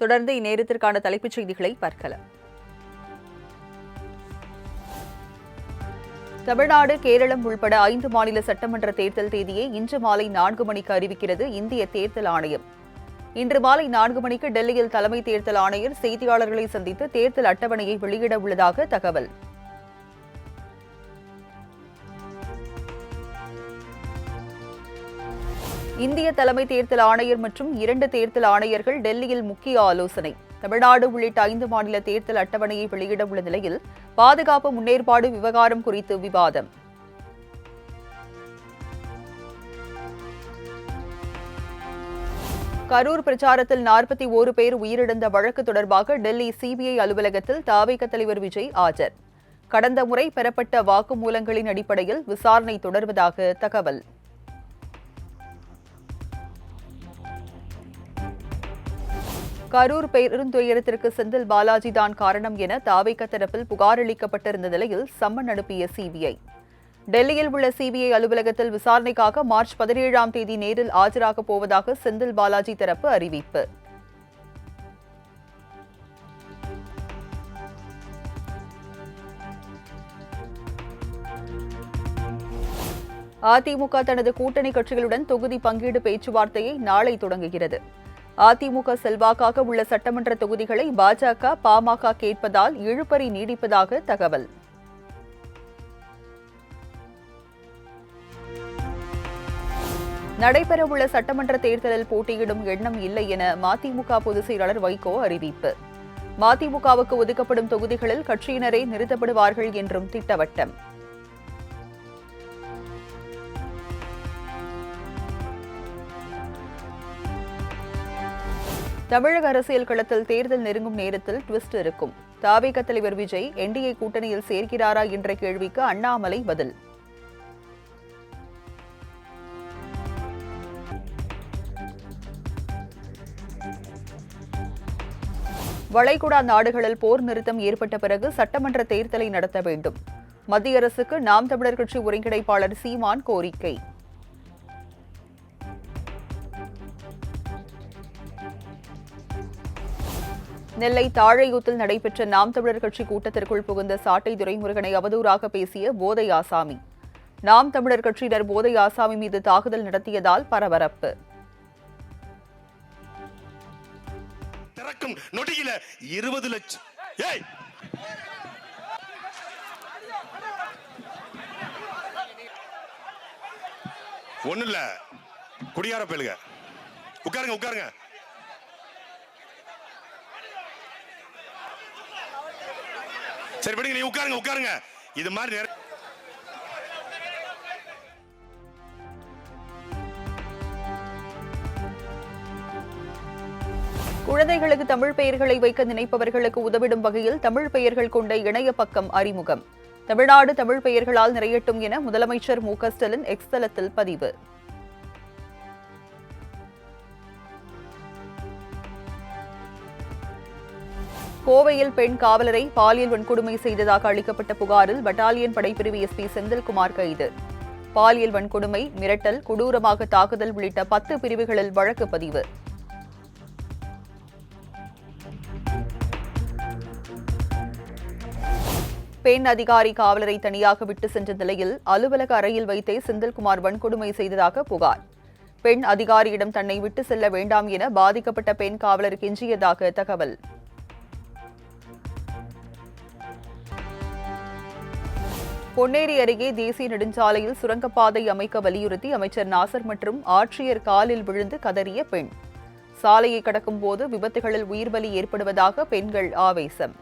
தொடர்ந்து இந்நேரத்திற்கான தலைப்புச் செய்திகளை பார்க்கலாம். தமிழ்நாடு, கேரளம் உள்பட 5 மாநில சட்டமன்ற தேர்தல் தேதியை இன்று மாலை 4 மணிக்கு அறிவிக்கிறது இந்திய தேர்தல் ஆணையம். இன்று மாலை 4 மணிக்கு டெல்லியில் தலைமை தேர்தல் ஆணையர் செய்தியாளர்களை சந்தித்து தேர்தல் அட்டவணையை வெளியிட உள்ளதாக தகவல். இந்திய தலைமை தேர்தல் ஆணையர் மற்றும் 2 தேர்தல் ஆணையர்கள் டெல்லியில் முக்கிய ஆலோசனை. தமிழ்நாடு உள்ளிட்ட 5 மாநில தேர்தல் அட்டவணையை வெளியிட உள்ள நிலையில் பாதுகாப்பு முன்னேற்பாடு விவகாரம் குறித்து விவாதம். கரூர் பிரச்சாரத்தில் 41 பேர் உயிரிழந்த வழக்கு தொடர்பாக டெல்லி சிபிஐ அலுவலகத்தில் தவிக தலைவர் விஜய் ஆஜர். கடந்த முறை பெறப்பட்ட வாக்குமூலங்களின் அடிப்படையில் விசாரணை தொடர்வதாக தகவல். கரூர் பெருந்துயரத்திற்கு செந்தில் பாலாஜி தான் காரணம் என தவிக தரப்பில் புகார் அளிக்கப்பட்டிருந்த நிலையில் சம்மன் அனுப்பிய சிபிஐ. டெல்லியில் உள்ள சிபிஐ அலுவலகத்தில் விசாரணைக்காக மார்ச் 17ஆம் தேதி நேரில் ஆஜராகப் போவதாக செந்தில் பாலாஜி தரப்பு அறிவிப்பு. அதிமுக தனது கூட்டணி கட்சிகளுடன் தொகுதி பங்கீடு பேச்சுவார்த்தையை நாளை தொடங்குகிறது. அதிமுக செல்வாக்காக உள்ள சட்டமன்ற தொகுதிகளை பாஜக, பாமக கேட்பதால் இழுபறி நீடிப்பதாக தகவல். நடைபெறவுள்ள சட்டமன்ற தேர்தலில் போட்டியிடும் எண்ணம் இல்லை என மதிமுக பொதுச் செயலாளர் வைகோ அறிவிப்பு. மதிமுகவுக்கு ஒதுக்கப்படும் தொகுதிகளில் கட்சியினரே நிறுத்தப்படுவார்கள் என்றும் திட்டவட்டம். தமிழக அரசியல் களத்தில் தேர்தல் நெருங்கும் நேரத்தில் ட்விஸ்ட் இருக்கும். தவிக தலைவர் விஜய் என்டிஏ கூட்டணியில் சேர்க்கிறாரா என்ற கேள்விக்கு அண்ணாமலை பதில். வளைகுடா நாடுகளில் போர் நிறுத்தம் ஏற்பட்ட பிறகு சட்டமன்ற தேர்தலை நடத்த வேண்டும். மத்திய அரசுக்கு நாம் தமிழர் கட்சி ஒருங்கிணைப்பாளர் சீமான் கோரிக்கை. நெல்லை தாழையூத்தில் நடைபெற்ற நாம் தமிழர் கட்சி கூட்டத்திற்குள் புகுந்த சாட்டை துரைமுருகனை அவதூறாக பேசிய போதை ஆசாமி. நாம் தமிழர் கட்சியினர் போதை ஆசாமி மீது தாக்குதல் நடத்தியதால் பரபரப்பு. நொடியில 20 லட்சம் ஒண்ணு இல்ல குடியார பேளுங்க. உட்காருங்க உட்காருங்க. சரி விடுங்க, நீ உட்காருங்க உட்காருங்க. இது மாதிரி குழந்தைகளுக்கு தமிழ் பெயர்களை வைக்க நினைப்பவர்களுக்கு உதவிடும் வகையில் தமிழ் பெயர்கள் கொண்ட இணைய பக்கம் அறிமுகம். தமிழ்நாடு தமிழ் பெயர்களால் நிறையட்டும் என முதலமைச்சர் மு க ஸ்டாலின் எக்ஸ் தளத்தில் பதிவு. கோவையில் பெண் காவலரை பாலியல் வன்கொடுமை செய்ததாக அளிக்கப்பட்ட புகாரில் பட்டாலியன் படைப்பிரிவு எஸ்பி செந்தில்குமார் கைது. பாலியல் வன்கொடுமை, மிரட்டல், கொடூரமாக தாக்குதல் உள்ளிட்ட 10 பிரிவுகளில் வழக்கு பதிவு. பெண் அதிகாரி காவலரை தனியாக விட்டு சென்ற நிலையில் அலுவலக அறையில் வைத்தே செந்தில்குமார் வன்கொடுமை செய்ததாக புகார். பெண் அதிகாரியிடம் தன்னை விட்டு செல்ல வேண்டாம் என பாதிக்கப்பட்ட பெண் காவலர் கெஞ்சியதாக தகவல். பொன்னேரி அருகே தேசிய நெடுஞ்சாலையில் சுரங்கப்பாதை அமைக்க வலியுறுத்தி அமைச்சர் நாசர் மற்றும் ஆட்சியர் காலில் விழுந்து கதறிய பெண். சாலையை கடக்கும் போது விபத்துகளில் உயிர்பலி ஏற்படுவதாக பெண்கள் ஆவேசம்.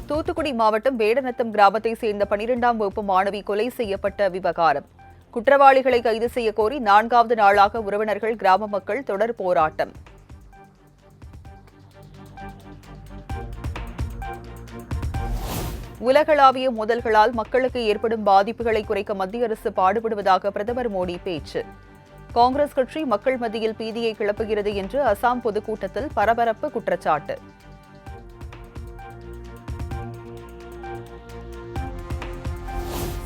தூத்துக்குடி மாவட்டம் வேடநத்தம் கிராமத்தை சேர்ந்த 12ஆம் வகுப்பு மாணவி கொலை செய்யப்பட்ட விவகாரம். குற்றவாளிகளை கைது செய்ய கோரி 4வது நாளாக உறவினர்கள், கிராம மக்கள் தொடர் போராட்டம். உலகளாவிய மோதல்களால் மக்களுக்கு ஏற்படும் பாதிப்புகளை குறைக்க மத்திய அரசு பாடுபடுவதாக பிரதமர் மோடி பேச்சு. காங்கிரஸ் கட்சி மக்கள் மத்தியில் பீதியை கிளப்புகிறது என்று அசாம் பொதுக்கூட்டத்தில் பரபரப்பு குற்றச்சாட்டு.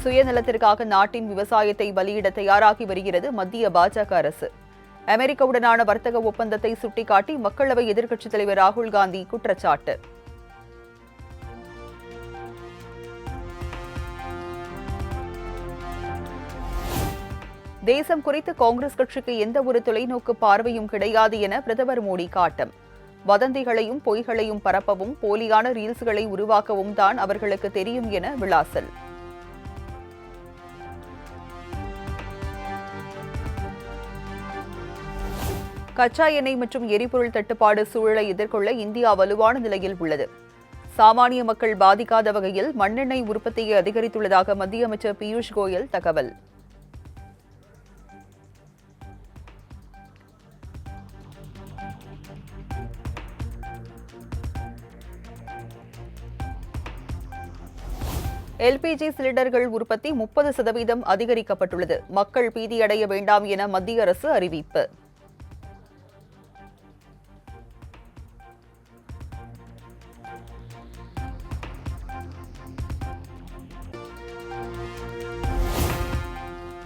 சுயநலத்திற்காக நாட்டின் விவசாயத்தை பலியிட தயாராகி வருகிறது மத்திய பாஜக அரசு. அமெரிக்காவுடனான வர்த்தக ஒப்பந்தத்தை சுட்டிக்காட்டி மக்களவை எதிர்க்கட்சித் தலைவர் ராகுல் காந்தி குற்றச்சாட்டு. தேசம் குறித்து காங்கிரஸ் கட்சிக்கு எந்த ஒரு தொலைநோக்கு பார்வையும் கிடையாது என பிரதமர் மோடி காட்டம். வதந்திகளையும் பொய்களையும் பரப்பவும் போலியான ரீல்ஸ்களை உருவாக்கவும் தான் அவர்களுக்கு தெரியும் என விளாசல். கச்சா எண்ணெய் மற்றும் எரிபொருள் தட்டுப்பாடு சூழலை எதிர்கொள்ள இந்தியா வலுவான நிலையில் உள்ளது. சாமானிய மக்கள் பாதிக்காத வகையில் மண்ணெண்ணெய் உற்பத்தியை அதிகரித்துள்ளதாக மத்திய அமைச்சர் பியூஷ் கோயல் தகவல். எல்பிஜி சிலிண்டர்கள் உற்பத்தி 30% அதிகரிக்கப்பட்டுள்ளது. மக்கள் பீதியடைய வேண்டாம் என மத்திய அரசு அறிவிப்பு.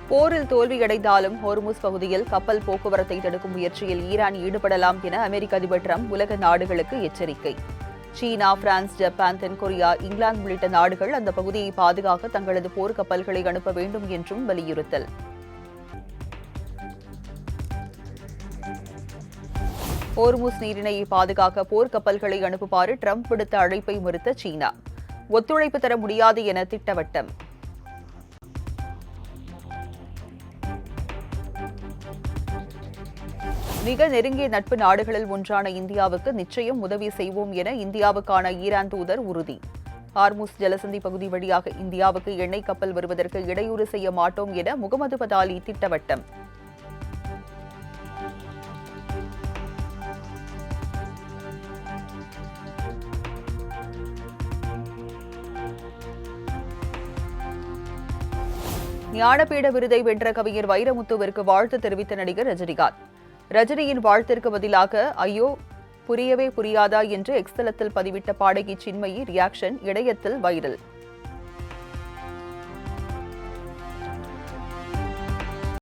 போரில் தோல்வியடைந்தாலும் ஹோர்முஸ் பகுதியில் கப்பல் போக்குவரத்தை தடுக்கும் முயற்சியில் ஈரான் ஈடுபடலாம் என அமெரிக்க அதிபர் டிரம்ப் உலக நாடுகளுக்கு எச்சரிக்கை. சீனா, பிரான்ஸ், ஜப்பான், தென்கொரியா, இங்கிலாந்து உள்ளிட்ட நாடுகள் அந்த பகுதியை பாதுகாக்க தங்களது போர் கப்பல்களை அனுப்ப வேண்டும் என்றும் வலியுறுத்தல். ஹோர்முஸ் நீரிணையை பாதுகாக்க போர் கப்பல்களை அனுப்புமாறு டிரம்ப் விடுத்த அழைப்பை மறுத்த சீனா ஒத்துழைப்பு தர முடியாது என திட்டவட்டம். மிக நெருங்கிய நட்பு நாடுகளில் ஒன்றான இந்தியாவுக்கு நிச்சயம் உதவி செய்வோம் என இந்தியாவுக்கான ஈரான் தூதர் உறுதி. ஹார்முஸ் ஜலசந்தி பகுதி வழியாக இந்தியாவுக்கு எண்ணெய் கப்பல் வருவதற்கு இடையூறு செய்ய மாட்டோம் என முகமது பதாலி திட்டவட்டம். ஞானபீட விருதை வென்ற கவிஞர் வைரமுத்துவிற்கு வாழ்த்து தெரிவித்த நடிகர் ரஜினிகாந்த். ரஜினியின் வாழ்த்திற்கு பதிலாக ஐயோ புரியவே புரியாதா என்று எக்ஸ் தளத்தில் பதிவிட்ட பாடகி சின்மயி ரியாக்ஷன் இணையத்தில் வைரல்.